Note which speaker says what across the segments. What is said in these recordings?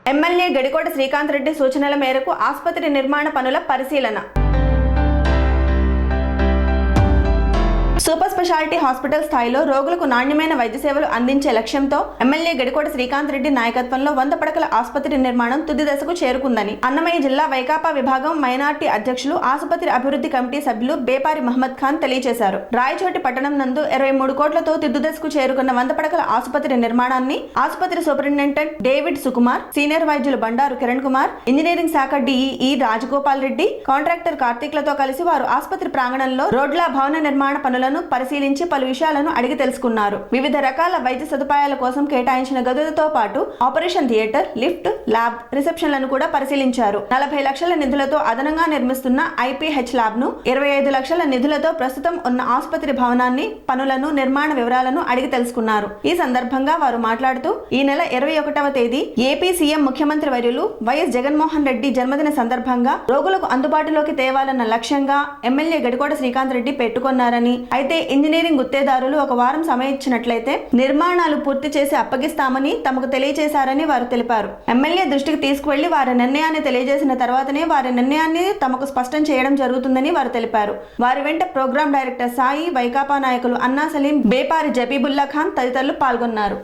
Speaker 1: MLA Gadikota Srikanth Reddy సూచనల మేరకు ఆసుపత్రి నిర్మాణ పనుల పరిశీలన. సూపర్ స్పెషాలిటీ హాస్పిటల్ స్థాయిలో రోగులకు నాణ్యమైన వైద్య సేవలు అందించే లక్ష్యంతో ఎమ్మెల్యే గడికోట శ్రీకాంత్ రెడ్డి నాయకత్వంలో 100 పడకల ఆసుపత్రి నిర్మాణం తుది దశకు చేరుకుందని అన్నమయ్య జిల్లా వైకాపా విభాగం మైనార్టీ అధ్యక్షులు ఆసుపత్రి అభివృద్ధి కమిటీ సభ్యులు బేపారి మహమ్మద్ ఖాన్ తెలియజేశారు. రాయచోటి పట్టణం నందు 23 కోట్లతో తుది దశకు చేరుకున్న 100 పడకల ఆసుపత్రి నిర్మాణాన్ని ఆసుపత్రి సూపరింటెండెంట్ డేవిడ్ సుకుమార్, సీనియర్ వైద్యులు బండారు కిరణ్ కుమార్, ఇంజనీరింగ్ శాఖ డిఈ రాజగోపాల్ రెడ్డి, కాంట్రాక్టర్ కార్తీక్లతో కలిసి వారు ఆసుపత్రి ప్రాంగణంలో రోడ్ల భవన నిర్మాణ పనులను పరిశీలించి పలు విషయాలను అడిగి తెలుసుకున్నారు. వివిధ రకాల వైద్య సదుపాయాల కోసం కేటాయించిన గదులతో పాటు ఆపరేషన్ థియేటర్, లిఫ్ట్, ల్యాబ్, రిసెప్షన్లను కూడా పరిశీలించారు. 40 లక్షల నిధులతో అదనంగా నిర్మిస్తున్న ఐపీహెచ్ ల్యాబ్ ను, 25 లక్షల నిధులతో ప్రస్తుతం ఉన్న ఆసుపత్రి భవనాన్ని, పనులను, నిర్మాణ వివరాలను అడిగి తెలుసుకున్నారు. ఈ సందర్భంగా వారు మాట్లాడుతూ ఈ నెల 21వ తేదీ ఏపీ సీఎం ముఖ్యమంత్రి వర్యులు వైఎస్ జగన్మోహన్ రెడ్డి జన్మదిన సందర్భంగా రోగులకు అందుబాటులోకి తేవాలన్న లక్ష్యంగా ఎమ్మెల్యే గడికోట శ్రీకాంత్ రెడ్డి పెట్టుకున్నారని, అయితే ఇంజనీరింగ్ గుత్తేదారులు 1 వారం సమయం ఇచ్చినట్లయితే నిర్మాణాలు పూర్తి చేసి అప్పగిస్తామని తమకు తెలియజేశారని వారు తెలిపారు. ఎమ్మెల్యే దృష్టికి తీసుకువెళ్లి వారి నిర్ణయాన్ని తెలియజేసిన తర్వాతనే వారి నిర్ణయాన్ని తమకు స్పష్టం చేయడం జరుగుతుందని వారు తెలిపారు. వారి వెంట ప్రోగ్రాం డైరెక్టర్ సాయి, వైకాపా నాయకులు అన్నా సలీం, బేపారి జబీబుల్లా ఖాన్ తదితరులు పాల్గొన్నారు.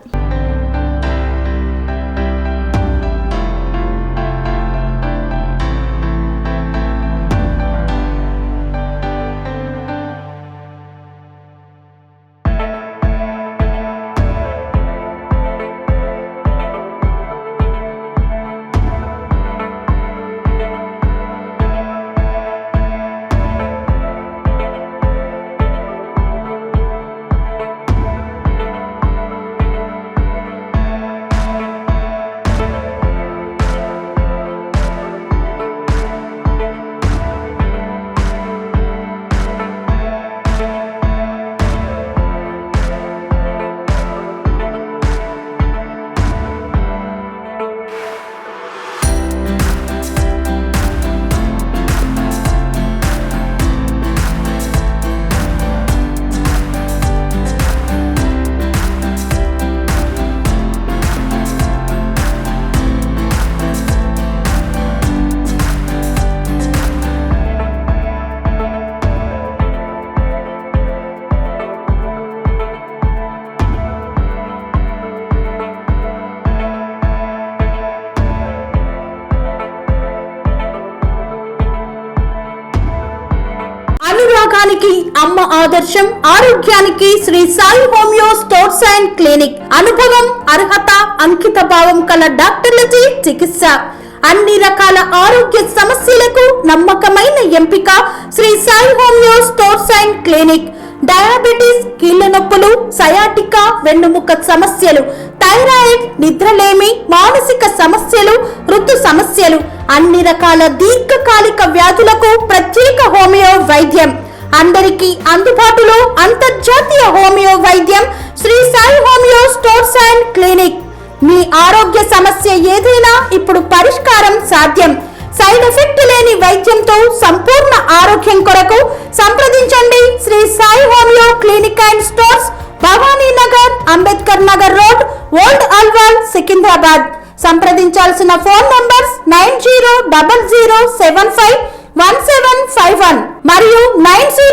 Speaker 2: అనురాగానికి అమ్మ ఆదర్శం, ఆరోగ్యానికి Shri Sai homeo stores and clinic. అనుభవం, అర్హత, అంకిత భావం కల డాక్టర్లచే చికిత్స. అన్ని రకాల ఆరోగ్య సమస్యలకు నమ్మకమైన ఎంపిక Shri Sai homeo stores and clinic. Diabetes, కీళ్ల నొప్పులు, సయాటికా, వెన్నుముక సమస్యలు, థైరాయిడ్, నిద్రలేమి, మానసిక సమస్యలు, ఋతు సమస్యలు, అన్ని రకాల దీర్ఘకాలిక వ్యాధులకు ప్రత్యేక హోమియో వైద్యం. అందరికీ అందుబాటులో అంతర్జాతీయ హోమియో వైద్యం Shri Sai homeo stores and clinic. మీ ఆరోగ్య సమస్య ఏదైనా ఇప్పుడు పరిష్కారం సాధ్యం. సైడ్ ఎఫెక్ట్ లేని వైద్యంతో సంపూర్ణ ఆరోగ్యం కొరకు సంప్రదించండి Shri Sai homeo clinic and stores, Bhavani Nagar, Ambedkar Nagar road, old Alwal, Secunderabad. సంప్రదించాల్సిన ఫోన్ నంబర్స్ 9000751751 మరియు 90